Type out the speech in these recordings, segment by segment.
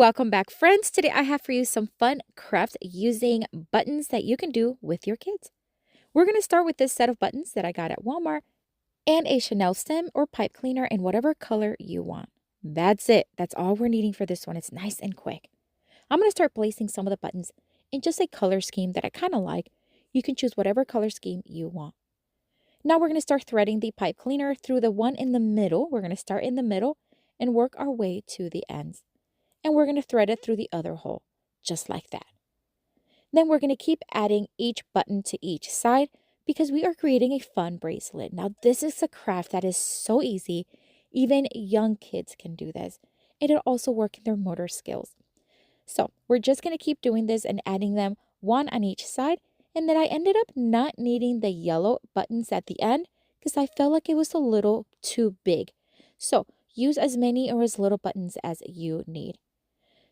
Welcome back, friends. Today I have for you some fun crafts using buttons that you can do with your kids. We're going to start with this set of buttons that I got at Walmart and a Chanel stem or pipe cleaner in whatever color you want. That's it. That's all we're needing for this one. It's nice and quick. I'm going to start placing some of the buttons in just a color scheme that I kind of like. You can choose whatever color scheme you want. Now we're going to start threading the pipe cleaner through the one in the middle. We're going to start in the middle and work our way to the ends. And we're going to thread it through the other hole, just like that. Then we're going to keep adding each button to each side because we are creating a fun bracelet. Now, this is a craft that is so easy. Even young kids can do this. It'll also work in their motor skills. So we're just going to keep doing this and adding them one on each side. And then I ended up not needing the yellow buttons at the end because I felt like it was a little too big. So use as many or as little buttons as you need.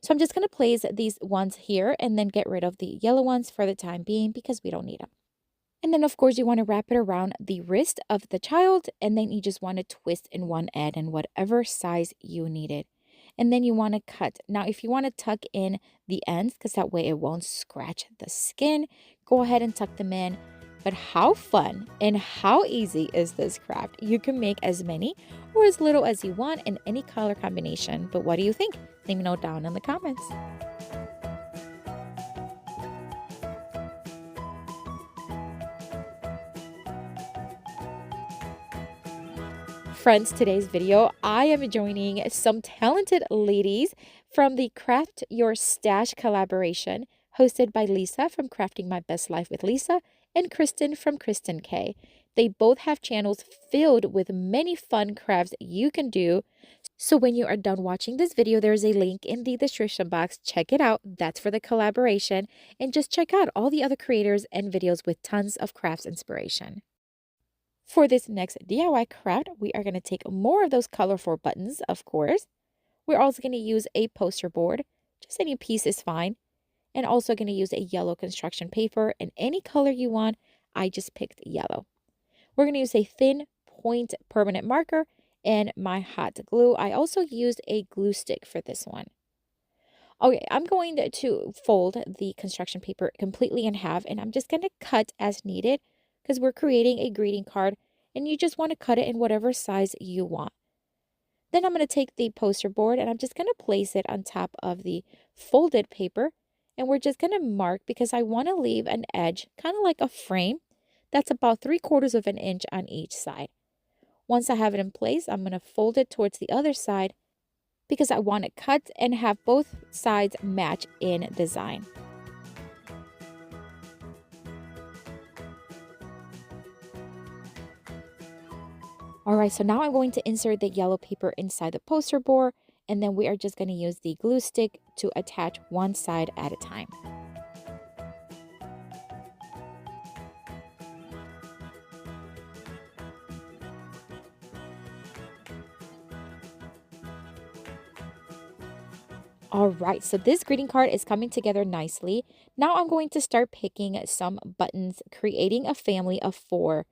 So I'm just going to place these ones here and then get rid of the yellow ones for the time being because we don't need them. And then, of course, you want to wrap it around the wrist of the child, and then you just want to twist in one end in whatever size you need it. And then you want to cut. Now, if you want to tuck in the ends, because that way it won't scratch the skin, go ahead and tuck them in. But how fun and how easy is this craft? You can make as many or as little as you want in any color combination. But what do you think? Let me know down in the comments. Friends, today's video, I am joining some talented ladies from the Craft Your Stash collaboration hosted by Lisa from Crafting My Best Life with Lisa and Kristen from Kristen K. They both have channels filled with many fun crafts you can do. So when you are done watching this video, there's a link in the description box. Check it out. That's for the collaboration. And just check out all the other creators and videos with tons of crafts inspiration. For this next DIY craft, we are going to take more of those colorful buttons, of course. We're also going to use a poster board. Just any piece is fine. And also going to use a yellow construction paper in any color you want. I just picked yellow. We're going to use a thin point permanent marker and my hot glue. I also used a glue stick for this one. Okay, I'm going to fold the construction paper completely in half, and I'm just going to cut as needed because we're creating a greeting card and you just want to cut it in whatever size you want. Then I'm going to take the poster board and I'm just going to place it on top of the folded paper. And we're just going to mark because I want to leave an edge, kind of like a frame, that's about 3/4 of an inch on each side. Once I have it in place, I'm going to fold it towards the other side because I want to cut and have both sides match in design. All right, so now I'm going to insert the yellow paper inside the poster board, and then we are just going to use the glue stick to attach one side at a time. All right, so this greeting card is coming together nicely. Now I'm going to start picking some buttons, creating a family of 4.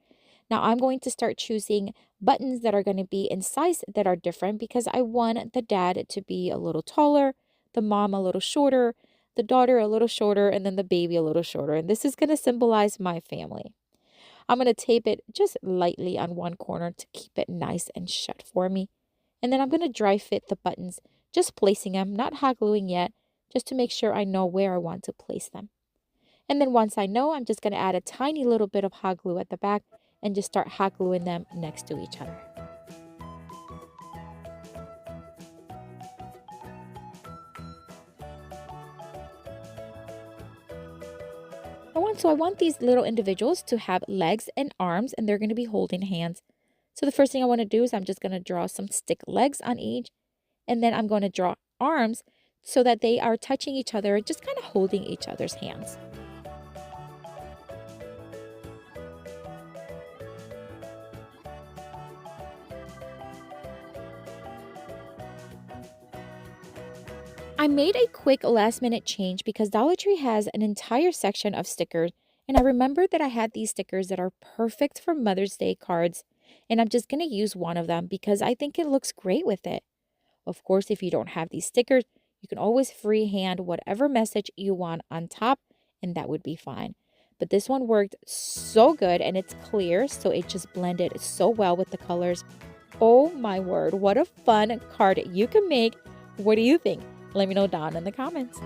Now I'm going to start choosing buttons that are going to be in size that are different because I want the dad to be a little taller, the mom a little shorter, the daughter a little shorter, and then the baby a little shorter. And this is going to symbolize my family. I'm going to tape it just lightly on one corner to keep it nice and shut for me. And then I'm going to dry fit the buttons, just placing them, not hot gluing yet, just to make sure I know where I want to place them. And then once I know, I'm just going to add a tiny little bit of hot glue at the back and just start hot gluing them next to each other. I want these little individuals to have legs and arms, and they're going to be holding hands. So the first thing I want to do is I'm just going to draw some stick legs on each, and then I'm going to draw arms so that they are touching each other, just kind of holding each other's hands. I made a quick last-minute change because Dollar Tree has an entire section of stickers, and I remembered that I had these stickers that are perfect for Mother's Day cards, and I'm just going to use one of them because I think it looks great with it. Of course, if you don't have these stickers, You can always freehand whatever message you want on top, and that would be fine. But this one worked so good, and it's clear, so it just blended so well with the colors. Oh my word, what a fun card you can make. What do you think? Let me know down in the comments.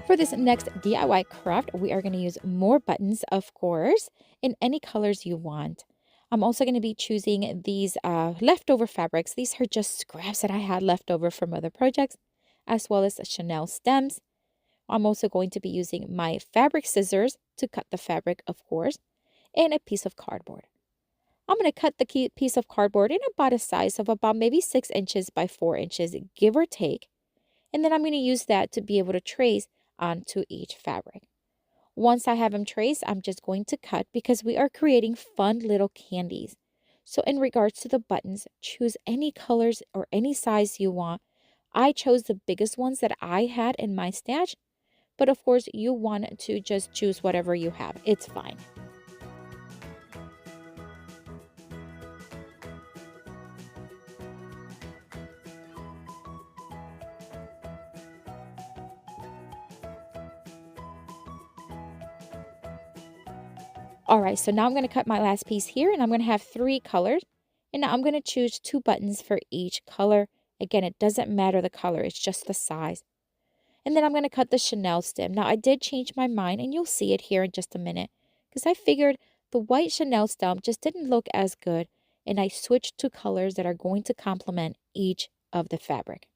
For this next DIY craft, we are going to use more buttons, of course, in any colors you want. I'm also going to be choosing these leftover fabrics. These are just scraps that I had left over from other projects, as well as Chanel stems. I'm also going to be using my fabric scissors to cut the fabric, of course, and a piece of cardboard. I'm going to cut the piece of cardboard in about a size of about maybe 6 inches by 4 inches, give or take. And then I'm going to use that to be able to trace onto each fabric. Once I have them traced, I'm just going to cut because we are creating fun little candies. So in regards to the buttons, choose any colors or any size you want. I chose the biggest ones that I had in my stash, but of course you want to just choose whatever you have. It's fine. All right, so now I'm going to cut my last piece here, and I'm going to have 3 colors. And now I'm going to choose 2 buttons for each color. Again, it doesn't matter the color, it's just the size. And then I'm going to cut the Chanel stem. Now, I did change my mind, and you'll see it here in just a minute, because I figured the white Chanel stem just didn't look as good, and I switched to colors that are going to complement each of the fabric.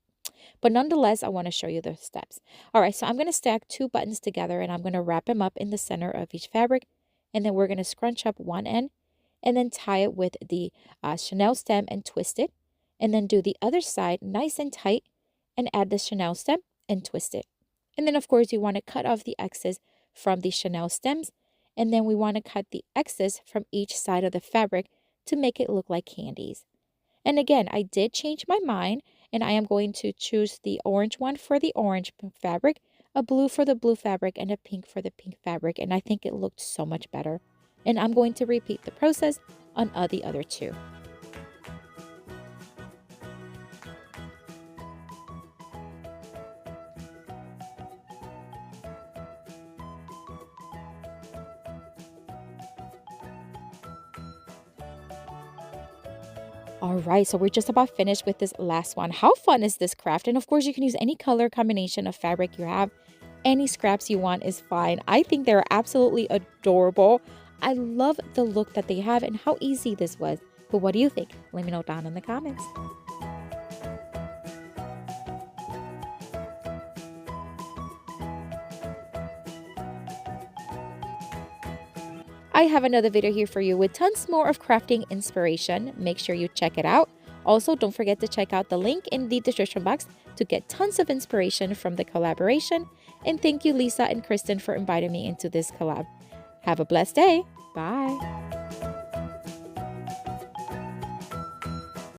But nonetheless, I want to show you the steps. All right, so I'm going to stack 2 buttons together, and I'm going to wrap them up in the center of each fabric. And then we're going to scrunch up one end and then tie it with the Chanel stem and twist it. And then do the other side nice and tight and add the Chanel stem and twist it. And then, of course, you want to cut off the excess from the Chanel stems. And then we want to cut the excess from each side of the fabric to make it look like candies. And again, I did change my mind, and I am going to choose the orange one for the orange fabric, a blue for the blue fabric, and a pink for the pink fabric. And I think it looked so much better. And I'm going to repeat the process on the other 2. All right, so we're just about finished with this last one. How fun is this craft? And of course, you can use any color combination of fabric you have. Any scraps you want is fine. I think they're absolutely adorable. I love the look that they have and how easy this was. But what do you think? Let me know down in the comments. I have another video here for you with tons more of crafting inspiration. Make sure you check it out. Also, don't forget to check out the link in the description box to get tons of inspiration from the collaboration. And thank you, Lisa and Kristen, for inviting me into this collab. Have a blessed day. Bye.